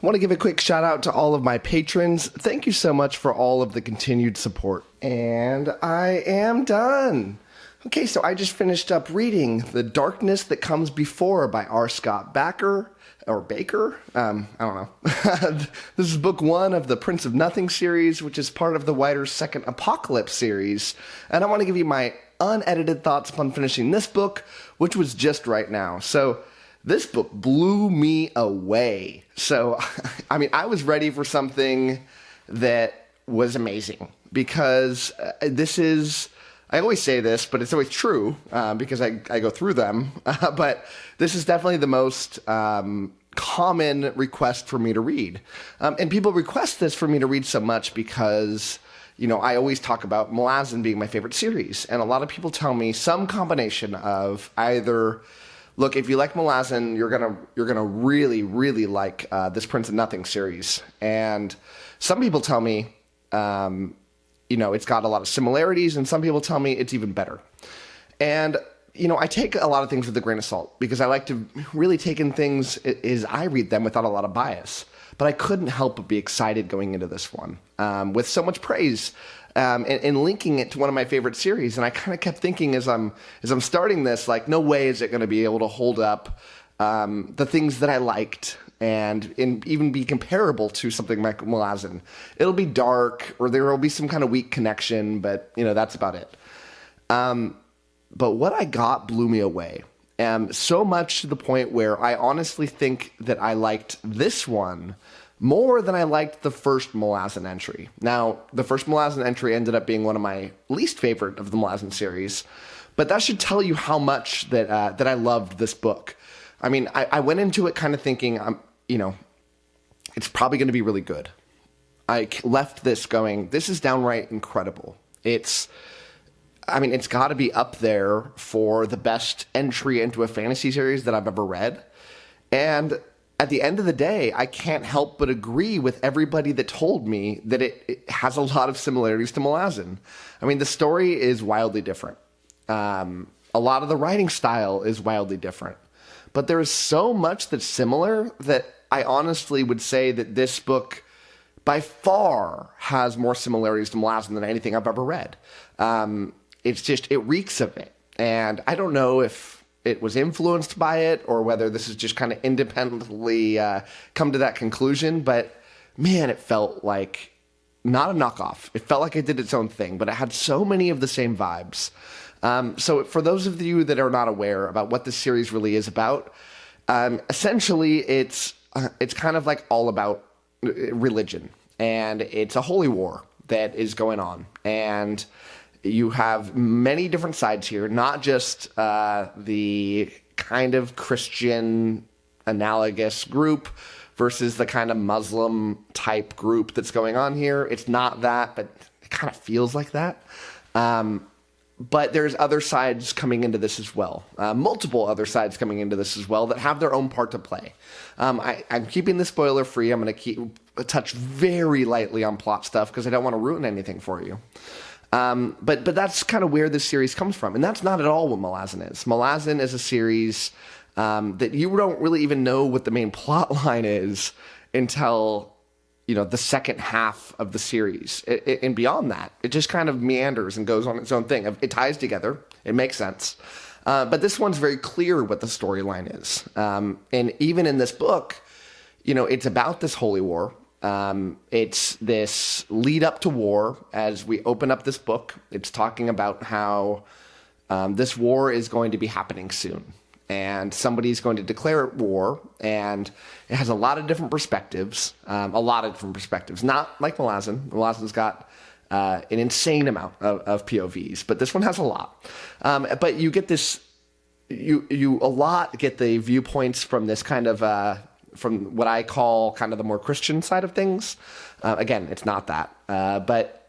I want to give a quick shout out to all of my patrons. Thank you so much for all of the continued support. And I am done. Okay, so I just finished up reading The Darkness That Comes Before by R. Scott Bakker, or Baker? I don't know. This is book 1 of the Prince of Nothing series, which is part of the writer's second Apocalypse series. And I want to give you my unedited thoughts upon finishing this book, which was just right now. So, this book blew me away. So, I mean, I was ready for something that was amazing because this is, I always say this, but it's always true because I go through them. But this is definitely the most common request for me to read. And people request this for me to read so much because, you know, I always talk about Malazan being my favorite series. And a lot of people tell me some combination of either, look, if you like Malazan, you're gonna really, really like this Prince of Nothing series. And some people tell me, you know, it's got a lot of similarities, and some people tell me it's even better. And, you know, I take a lot of things with a grain of salt because I like to really take in things as I read them without a lot of bias. But I couldn't help but be excited going into this one with so much praise. And linking it to one of my favorite series. And I kind of kept thinking as I'm starting this, like, no way is it going to be able to hold up the things that I liked and even be comparable to something like Malazan. It'll be dark, or there will be some kind of weak connection, but, you know, that's about it. But what I got blew me away. So much to the point where I honestly think that I liked this one more than I liked the first Malazan entry. Now, the first Malazan entry ended up being one of my least favorite of the Malazan series, but that should tell you how much that I loved this book. I mean, I went into it kind of thinking, you know, it's probably going to be really good. I left this going, this is downright incredible. It's got to be up there for the best entry into a fantasy series that I've ever read. And at the end of the day, I can't help but agree with everybody that told me that it has a lot of similarities to Malazan. I mean, the story is wildly different. A lot of the writing style is wildly different. But there is so much that's similar that I honestly would say that this book, by far, has more similarities to Malazan than anything I've ever read. It reeks of it. And I don't know if it was influenced by it or whether this is just kind of independently come to that conclusion. But man, it felt like not a knockoff. It felt like it did its own thing, but it had so many of the same vibes. So for those of you that are not aware about what this series really is about, essentially it's kind of like all about religion, and it's a holy war that is going on. And you have many different sides here, not just the kind of Christian analogous group versus the kind of Muslim type group that's going on here. It's not that, but it kind of feels like that. But there's other sides coming into this as well. Multiple other sides coming into this as well that have their own part to play. I'm keeping this spoiler free. I'm going to touch very lightly on plot stuff because I don't want to ruin anything for you. But that's kind of where this series comes from. And that's not at all what Malazan is. Malazan is a series that you don't really even know what the main plot line is until, you know, the second half of the series. And beyond that, it just kind of meanders and goes on its own thing. It ties together. It makes sense. But this one's very clear what the storyline is. And even in this book, you know, it's about this holy war. It's this lead up to war. As we open up this book, it's talking about how this war is going to be happening soon. And somebody's going to declare war, and it has a lot of different perspectives. Not like Malazan. Malazan's got an insane amount of POVs, but this one has a lot. But you get this, you a lot get the viewpoints from this kind of from what I call kind of the more Christian side of things. Again, it's not that. But,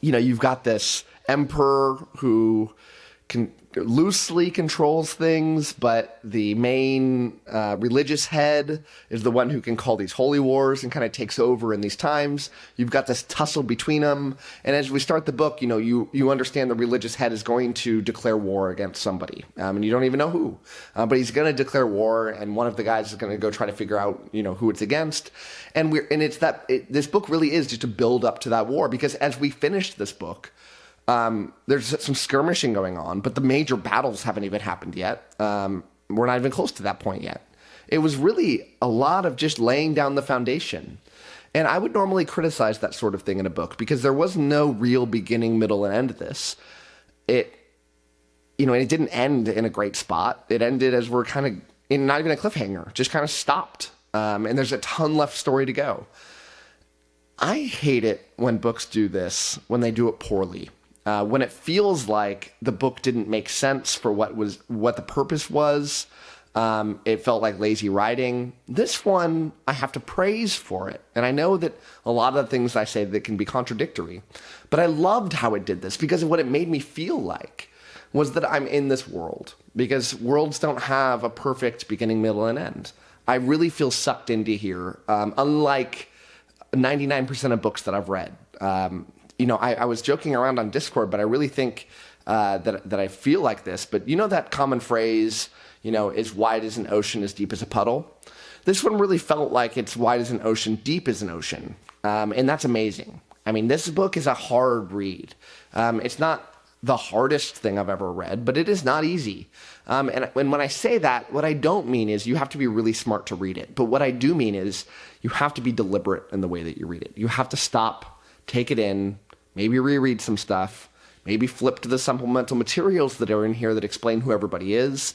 you know, you've got this emperor who can loosely controls things, but the main religious head is the one who can call these holy wars and kind of takes over in these times. You've got this tussle between them, and as we start the book, you understand the religious head is going to declare war against somebody, and you don't even know who, but he's going to declare war, and one of the guys is going to go try to figure out who it's against, and this book really is just a build up to that war, because as we finish this book, there's some skirmishing going on, but the major battles haven't even happened yet. We're not even close to that point yet. It was really a lot of just laying down the foundation. And I would normally criticize that sort of thing in a book because there was no real beginning, middle, and end to this. It didn't end in a great spot. It ended as we're kind of in not even a cliffhanger, just kind of stopped. And there's a ton left story to go. I hate it when books do this, when they do it poorly. When it feels like the book didn't make sense for what the purpose was. It felt like lazy writing. This one, I have to praise for it. And I know that a lot of the things I say that can be contradictory, but I loved how it did this because of what it made me feel like was that I'm in this world, because worlds don't have a perfect beginning, middle, and end. I really feel sucked into here, unlike 99% of books that I've read. I was joking around on Discord, but I really think that I feel like this. But that common phrase, is wide as an ocean, as deep as a puddle. This one really felt like it's wide as an ocean, deep as an ocean. And that's amazing. I mean, this book is a hard read. It's not the hardest thing I've ever read, but it is not easy. And when I say that, what I don't mean is you have to be really smart to read it. But what I do mean is you have to be deliberate in the way that you read it. You have to stop, take it in, maybe reread some stuff, maybe flip to the supplemental materials that are in here that explain who everybody is,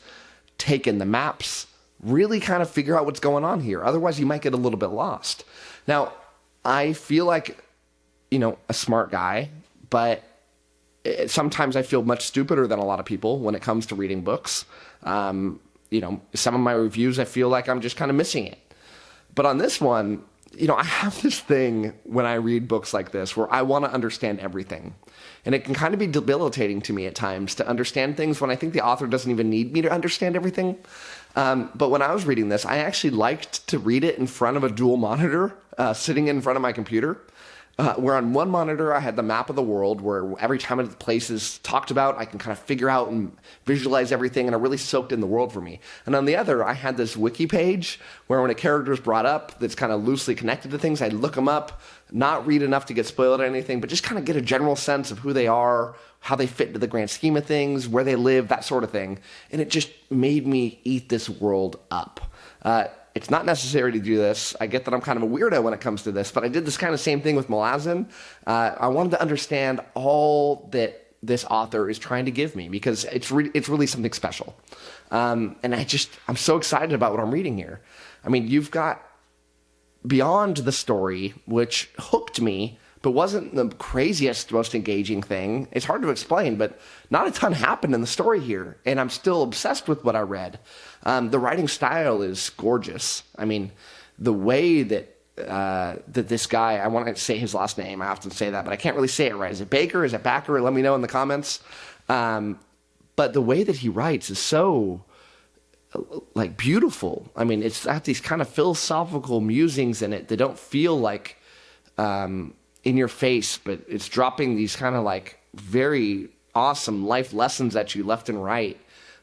take in the maps, really kind of figure out what's going on here. Otherwise, you might get a little bit lost. Now, I feel like, a smart guy, but sometimes I feel much stupider than a lot of people when it comes to reading books. Some of my reviews, I feel like I'm just kind of missing it. But on this one, I have this thing when I read books like this where I want to understand everything. And it can kind of be debilitating to me at times to understand things when I think the author doesn't even need me to understand everything. But when I was reading this, I actually liked to read it in front of a dual monitor, sitting in front of my computer. Where on one monitor I had the map of the world where every time the place is talked about, I can kind of figure out and visualize everything, and it really soaked in the world for me. And on the other, I had this wiki page where when a character is brought up that's kind of loosely connected to things, I'd look them up, not read enough to get spoiled or anything, but just kind of get a general sense of who they are, how they fit into the grand scheme of things, where they live, that sort of thing. And it just made me eat this world up. It's not necessary to do this. I get that I'm kind of a weirdo when it comes to this, but I did this kind of same thing with Malazan. I wanted to understand all that this author is trying to give me because it's really something special. And I'm so excited about what I'm reading here. I mean, you've got beyond the story, which hooked me, but wasn't the craziest, most engaging thing. It's hard to explain, but not a ton happened in the story here, and I'm still obsessed with what I read. The writing style is gorgeous. I mean, the way that this guy, I want to say his last name, I often say that, but I can't really say it right. Is it Baker? Is it Backer? Let me know in the comments. But the way that he writes is so beautiful. I mean, it's got these kind of philosophical musings in it that don't feel like in your face, but it's dropping these kind of very awesome life lessons at you left and right.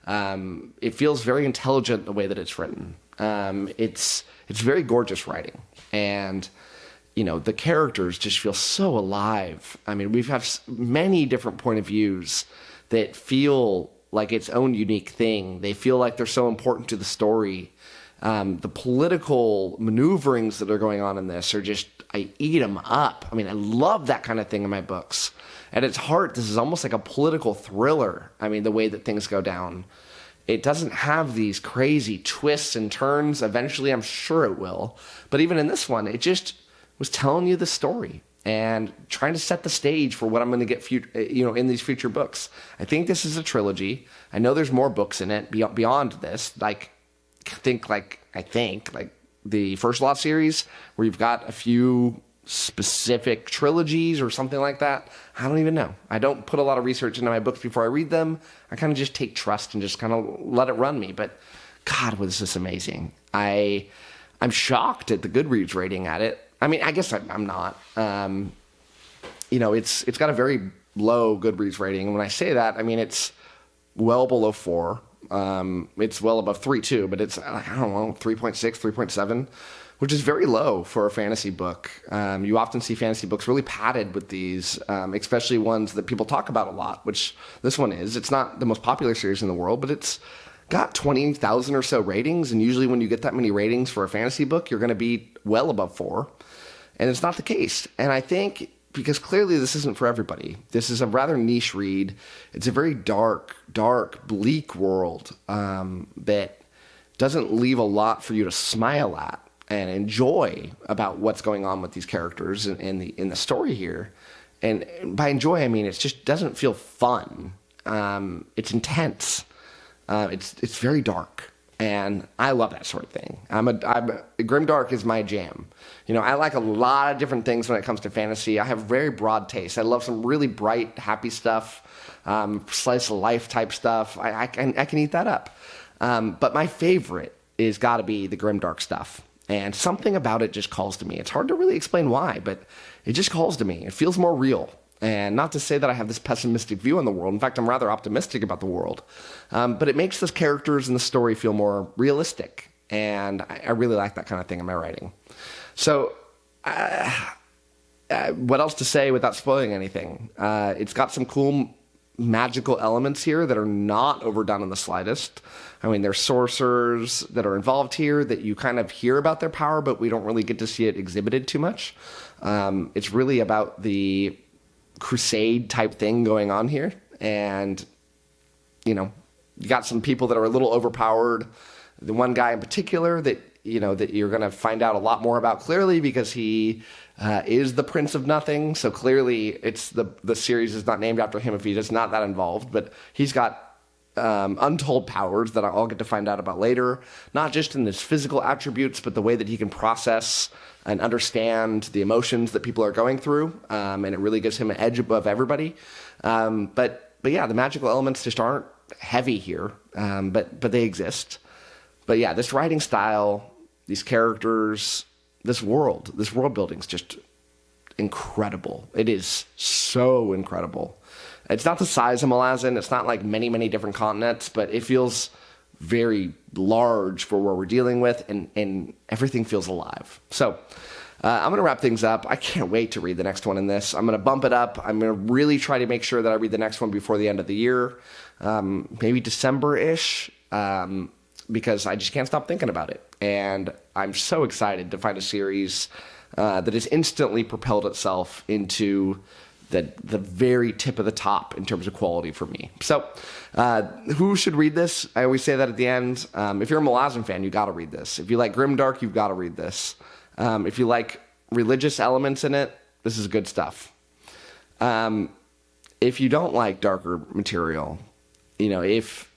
It feels very intelligent the way that it's written. It's very gorgeous writing, and the characters just feel so alive. I mean, we've have many different point of views that feel like its own unique thing. They feel like they're so important to the story. The political maneuverings that are going on in this are just, I eat them up. I mean, I love that kind of thing in my books. At its heart, this is almost like a political thriller. I mean, the way that things go down. It doesn't have these crazy twists and turns. Eventually, I'm sure it will. But even in this one, it just was telling you the story and trying to set the stage for what I'm going to get in these future books. I think this is a trilogy. I know there's more books in it beyond this. I think the First Law series, where you've got a few specific trilogies or something like that. I don't even know. I don't put a lot of research into my books before I read them. I kind of just take trust and just kind of let it run me. But God, was this amazing. I'm shocked at the Goodreads rating at it. I mean, I guess I'm not. You know, it's got a very low Goodreads rating. And when I say that, I mean, it's well below 4. It's well above 3 too, but it's, I don't know, 3.6, 3.7, which is very low for a fantasy book. You often see fantasy books really padded with these, especially ones that people talk about a lot, which this one is. It's not the most popular series in the world, but it's got 20,000 or so ratings, and usually when you get that many ratings for a fantasy book, you're going to be well above 4, and it's not the case. And I think because clearly this isn't for everybody. This is a rather niche read. It's a very dark, bleak world that doesn't leave a lot for you to smile at and enjoy about what's going on with these characters in the story here. And by enjoy, I mean it just doesn't feel fun. It's intense. It's very dark, and I love that sort of thing. Grimdark is my jam. You know, I like a lot of different things when it comes to fantasy. I have very broad taste. I love some really bright, happy stuff, slice of life type stuff. I can eat that up. But my favorite is got to be the grimdark stuff. And something about it just calls to me. It's hard to really explain why, but it just calls to me. It feels more real. And not to say that I have this pessimistic view on the world. In fact, I'm rather optimistic about the world. But it makes the characters in the story feel more realistic. And I really like that kind of thing in my writing. So, what else to say without spoiling anything? It's got some cool magical elements here that are not overdone in the slightest. I mean, there's sorcerers that are involved here that you kind of hear about their power, but we don't really get to see it exhibited too much. It's really about the crusade type thing going on here. And, you know, you got some people that are a little overpowered. The one guy in particular that, you know, that you're going to find out a lot more about clearly because he is the Prince of Nothing. So clearly it's the series is not named after him if he is not that involved, but he's got untold powers that I'll get to find out about later, not just in his physical attributes, but the way that he can process and understand the emotions that people are going through. And it really gives him an edge above everybody. But yeah, the magical elements just aren't heavy here, but they exist. But yeah, this writing style, these characters, this world building is just incredible. It is so incredible. It's not the size of Malazan. It's not like many different continents, but it feels very large for what we're dealing with, and everything feels alive. So I'm going to wrap things up. I can't wait to read the next one in this. I'm going to bump it up. I'm going to really try to make sure that I read the next one before the end of the year, maybe December-ish, because I just can't stop thinking about it. And I'm so excited to find a series that has instantly propelled itself into the very tip of the top in terms of quality for me. So who should read this? I always say that at the end. If you're a Malazan fan, you got to read this. If you like grimdark, you've got to read this. If you like religious elements in it, this is good stuff. If you don't like darker material, if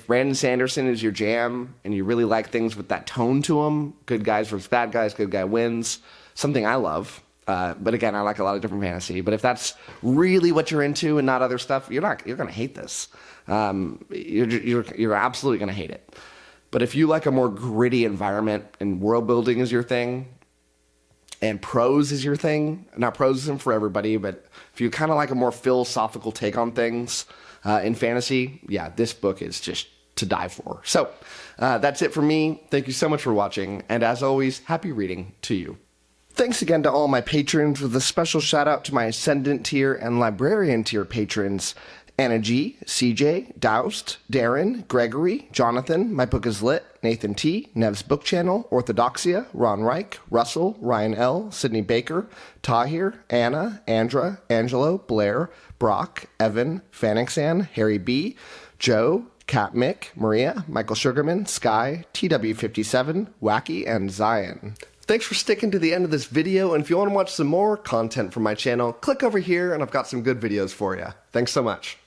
Brandon Sanderson is your jam and you really like things with that tone to them, good guys versus bad guys, good guy wins, something I love. But again, I like a lot of different fantasy. But if that's really what you're into and not other stuff, you're going to hate this. You're absolutely going to hate it. But if you like a more gritty environment and world building is your thing, and prose is your thing, now prose isn't for everybody, but if you kind of like a more philosophical take on things in fantasy, yeah, this book is just to die for. So that's it for me. Thank you so much for watching. And as always, happy reading to you. Thanks again to all my patrons, with a special shout out to my Ascendant tier and Librarian tier patrons: Anna G, CJ, Doused, Darren, Gregory, Jonathan, My Book is Lit, Nathan T, Nev's Book Channel, Orthodoxia, Ron Reich, Russell, Ryan L, Sydney Baker, Tahir, Anna, Andra, Angelo, Blair, Brock, Evan, Fanixan, Harry B, Joe, Kat Mick, Maria, Michael Sugarman, Sky, TW57, Wacky, and Zion. Thanks for sticking to the end of this video, and if you want to watch some more content from my channel, click over here and I've got some good videos for you. Thanks so much.